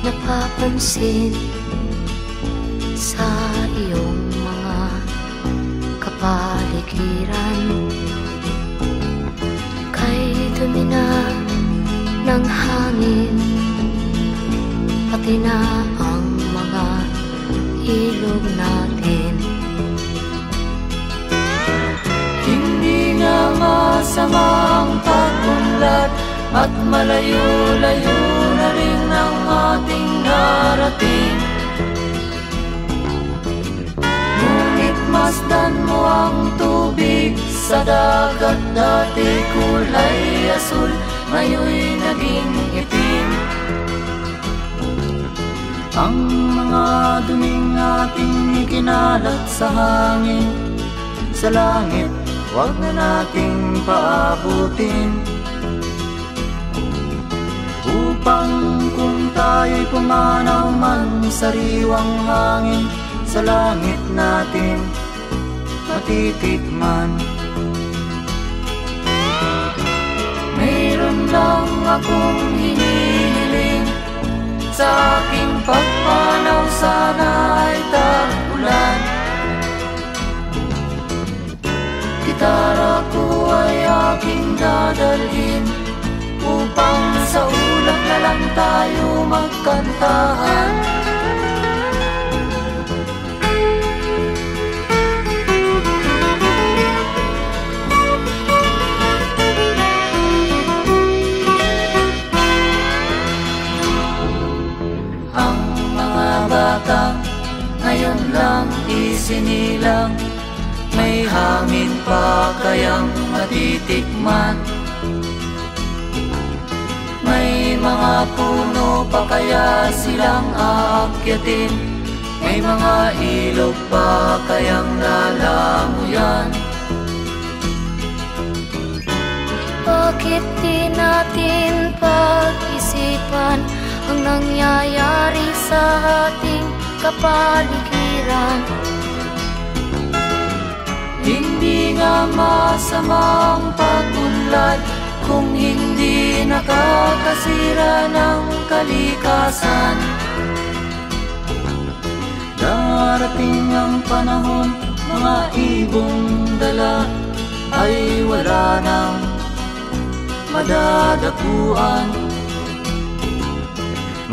napapansin sa iyong mga kapaligiran. Kay dumi na ng hangin, pati na ang mga ilog natin. Hindi nga masamang pag-unlad at malayo-layo na rin ang ating narating. Ngunit masdan mo ang tubig sa dagat, dati kulay asul, ngayon'y naging itim. Ang mga duming ating ikinalat sa hangin, sa langit, huwag na nating paabutin. Upang kung tayo'y pumanaw man sariwang hangin, sa langit natin matitikman. Mayroon lang akong hinihiling, sa aking pagpanaw sana ay tag-ulan. Gitara ko ay aking dadalhin, upang sa ulap na lang tayo magkantahan. Ang mga batang ngayon lang isinilang, may hangin pa kayang matitikman? May mga puno pa kaya silang aakyatin? May mga ilog pa kayang lalamuyan? Bakit di natin pag-isipan ang nangyayari sa ating kapaligiran? Hindi nga masamang pag-unlad kung hindi nakakasira ng kalikasan. Darating ang panahon, mga ibong dala ay wala nang madadapuan.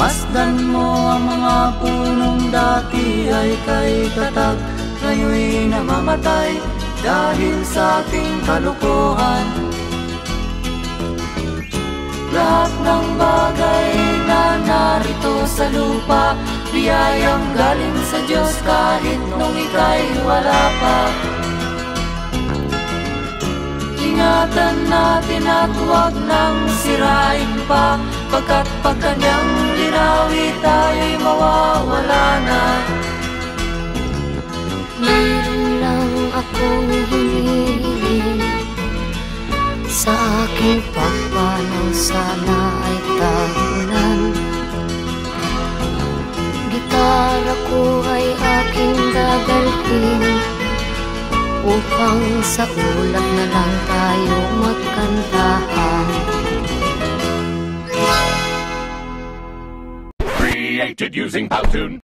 Masdan mo ang mga punong dati ay kay tatag, ngayon'y namamatay dahil sa ating kalukuhan. Lahat ng bagay na narito sa lupa, biyayang galing sa Diyos kahit nung ika'y wala pa. Ingatan natin at huwag nang sirain pa, pagkat pag kanyang linawi tayo'y mawawala na. Mayroon lang akong hinihiling, sa aking pagpanaw sana ay tag-ulan. Gitara ko ay aking dadalhin, upang sa ulap na lang tayo magkantahan. Created using Powtoon.